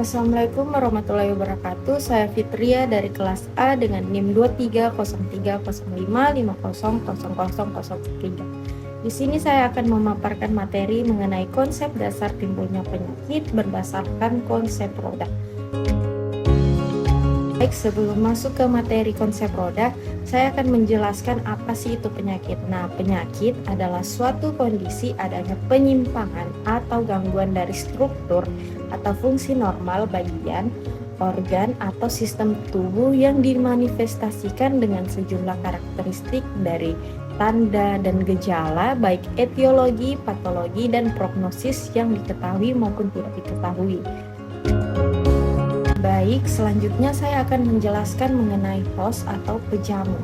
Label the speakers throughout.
Speaker 1: Assalamualaikum warahmatullahi wabarakatuh. Saya Fitria dari kelas A dengan NIM 23030550000003. Di sini saya akan memaparkan materi mengenai konsep dasar timbulnya penyakit berdasarkan konsep roda. Baik, sebelum masuk ke materi konsep roda, saya akan menjelaskan apa sih itu penyakit. Nah, penyakit adalah suatu kondisi adanya penyimpangan atau gangguan dari struktur atau fungsi normal bagian, organ, atau sistem tubuh yang dimanifestasikan dengan sejumlah karakteristik dari tanda dan gejala, baik etiologi, patologi, dan prognosis yang diketahui maupun tidak diketahui. Baik, selanjutnya saya akan menjelaskan mengenai host atau pejamu.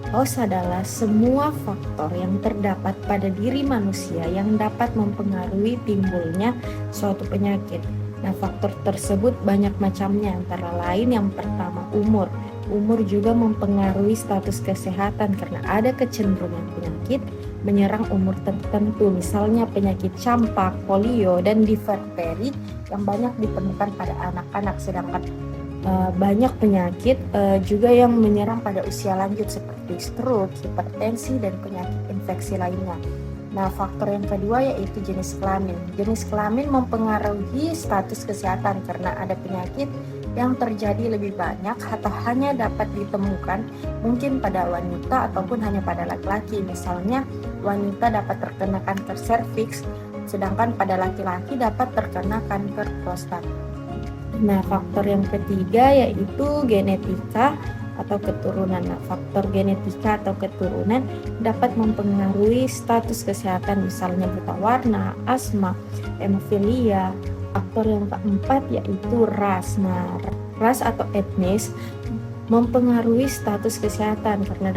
Speaker 1: Host adalah semua faktor yang terdapat pada diri manusia yang dapat mempengaruhi timbulnya suatu penyakit. Nah, faktor tersebut banyak macamnya, antara lain yang pertama umur. Umur juga mempengaruhi status kesehatan karena ada kecenderungan penyakit menyerang umur tertentu, misalnya penyakit campak, polio, dan difteri yang banyak ditemukan pada anak-anak, sedangkan banyak penyakit juga yang menyerang pada usia lanjut seperti stroke, hipertensi, dan penyakit infeksi lainnya. Nah, faktor yang kedua yaitu jenis kelamin. Jenis kelamin mempengaruhi status kesehatan karena ada penyakit yang terjadi lebih banyak atau hanya dapat ditemukan mungkin pada wanita ataupun hanya pada laki-laki. Misalnya, wanita dapat terkena kanker serviks, sedangkan pada laki-laki dapat terkena kanker prostat. Nah, faktor yang ketiga yaitu genetika atau keturunan. Nah, faktor genetika atau keturunan dapat mempengaruhi status kesehatan, misalnya buta warna, asma, hemofilia. Faktor yang keempat yaitu ras. Nah, ras atau etnis mempengaruhi status kesehatan karena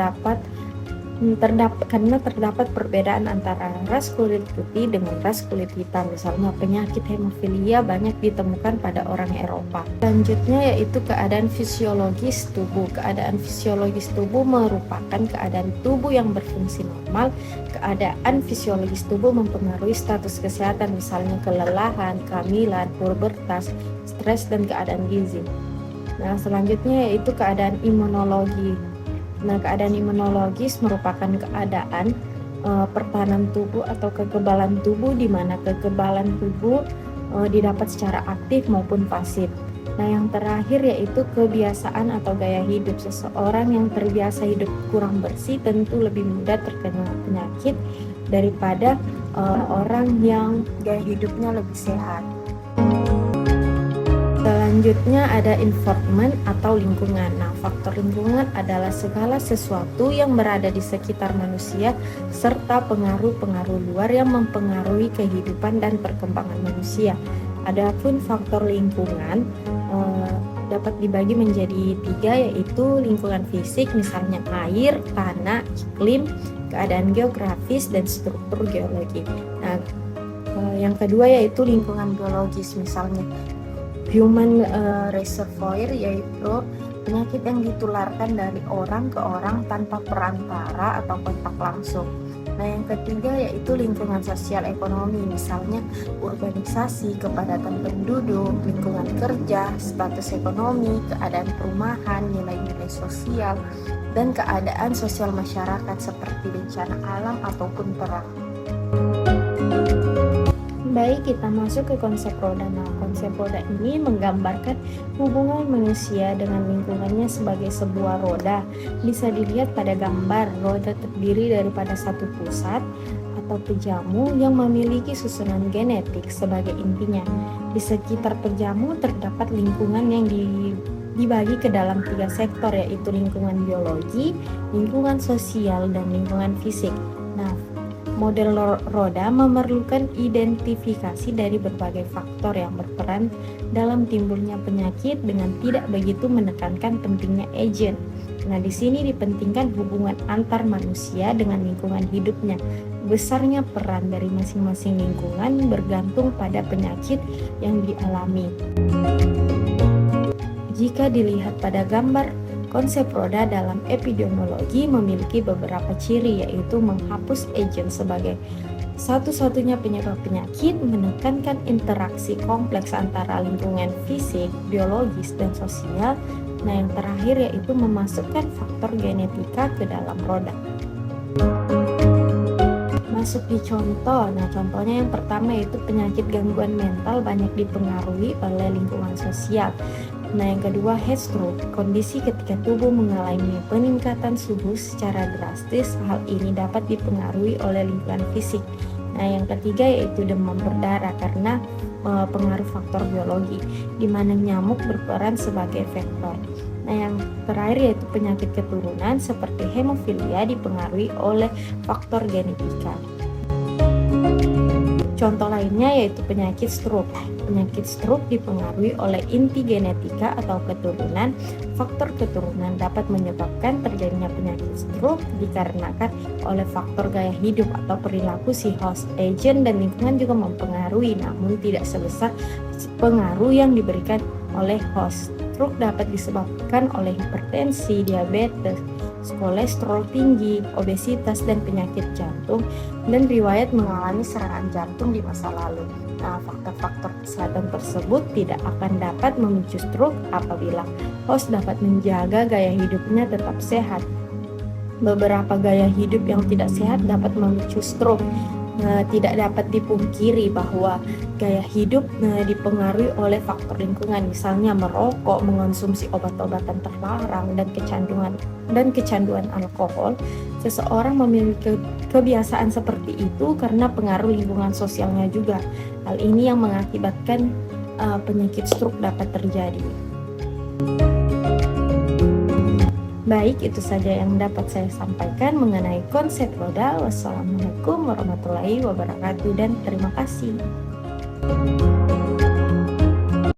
Speaker 1: terdapat perbedaan antara ras kulit putih dengan ras kulit hitam. Misalnya penyakit hemofilia banyak ditemukan pada orang Eropa. Selanjutnya yaitu keadaan fisiologis tubuh. Keadaan fisiologis tubuh merupakan keadaan tubuh yang berfungsi normal. Keadaan fisiologis tubuh mempengaruhi status kesehatan, misalnya kelelahan, kehamilan, pubertas, stres, dan keadaan gizi. Nah, selanjutnya yaitu keadaan imunologi. Nah, keadaan imunologis merupakan keadaan pertahanan tubuh atau kekebalan tubuh, di mana kekebalan tubuh didapat secara aktif maupun pasif. Nah, yang terakhir yaitu kebiasaan atau gaya hidup. Seseorang yang terbiasa hidup kurang bersih tentu lebih mudah terkena penyakit daripada orang yang gaya hidupnya lebih sehat. Selanjutnya ada environment atau lingkungan. Nah, faktor lingkungan adalah segala sesuatu yang berada di sekitar manusia serta pengaruh-pengaruh luar yang mempengaruhi kehidupan dan perkembangan manusia. Adapun faktor lingkungan dapat dibagi menjadi 3, yaitu lingkungan fisik, misalnya air, tanah, iklim, keadaan geografis, dan struktur geologi. Nah, yang kedua yaitu lingkungan biologis, misalnya human reservoir, yaitu penyakit yang ditularkan dari orang ke orang tanpa perantara atau kontak langsung. Nah, yang ketiga yaitu lingkungan sosial ekonomi, misalnya urbanisasi, kepadatan penduduk, lingkungan kerja, status ekonomi, keadaan perumahan, nilai-nilai sosial, dan keadaan sosial masyarakat seperti bencana alam ataupun perang. Baik, kita masuk ke konsep roda. Nah, konsep roda ini menggambarkan hubungan manusia dengan lingkungannya sebagai sebuah roda. Bisa dilihat pada gambar, roda terdiri daripada satu pusat atau pejamu yang memiliki susunan genetik sebagai intinya. Di sekitar pejamu terdapat lingkungan yang dibagi ke dalam 3 sektor, yaitu lingkungan biologi, lingkungan sosial, dan lingkungan fisik. Nah, model roda memerlukan identifikasi dari berbagai faktor yang berperan dalam timbulnya penyakit dengan tidak begitu menekankan pentingnya agen. Nah, di sini dipentingkan hubungan antar manusia dengan lingkungan hidupnya. Besarnya peran dari masing-masing lingkungan bergantung pada penyakit yang dialami. Jika dilihat pada gambar, konsep roda dalam epidemiologi memiliki beberapa ciri, yaitu menghapus agen sebagai Satu-satunya penyebab penyakit menekankan interaksi kompleks antara lingkungan fisik, biologis, dan sosial. Nah, yang terakhir yaitu memasukkan faktor genetika ke dalam roda. Masuk di contoh. Nah, contohnya yang pertama yaitu penyakit gangguan mental banyak dipengaruhi oleh lingkungan sosial. Nah, yang kedua heat stroke, kondisi ketika tubuh mengalami peningkatan suhu secara drastis. Hal ini dapat dipengaruhi oleh lingkungan fisik. Nah, yang ketiga yaitu demam berdarah karena pengaruh faktor biologi, di mana nyamuk berperan sebagai vektor. Nah, yang terakhir yaitu penyakit keturunan seperti hemofilia dipengaruhi oleh faktor genetika. Contoh lainnya yaitu penyakit stroke. Penyakit stroke dipengaruhi oleh inti genetika atau keturunan. Faktor keturunan dapat menyebabkan terjadinya penyakit stroke dikarenakan oleh faktor gaya hidup atau perilaku si host. Agent dan lingkungan juga mempengaruhi, namun tidak sebesar pengaruh yang diberikan oleh host. Stroke dapat disebabkan oleh hipertensi, diabetes, kolesterol tinggi, obesitas, dan penyakit jantung, dan riwayat mengalami serangan jantung di masa lalu. Nah, faktor-faktor kesehatan tersebut tidak akan dapat memicu stroke apabila host dapat menjaga gaya hidupnya tetap sehat. Beberapa gaya hidup yang tidak sehat dapat memicu stroke. Tidak dapat dipungkiri bahwa gaya hidup dipengaruhi oleh faktor lingkungan, misalnya merokok, mengonsumsi obat-obatan terlarang, dan kecanduan alkohol. Seseorang memiliki kebiasaan seperti itu karena pengaruh lingkungan sosialnya juga. Hal ini yang mengakibatkan penyakit stroke dapat terjadi. Baik, itu saja yang dapat saya sampaikan mengenai konsep roda. Wassalamualaikum warahmatullahi wabarakatuh dan terima kasih.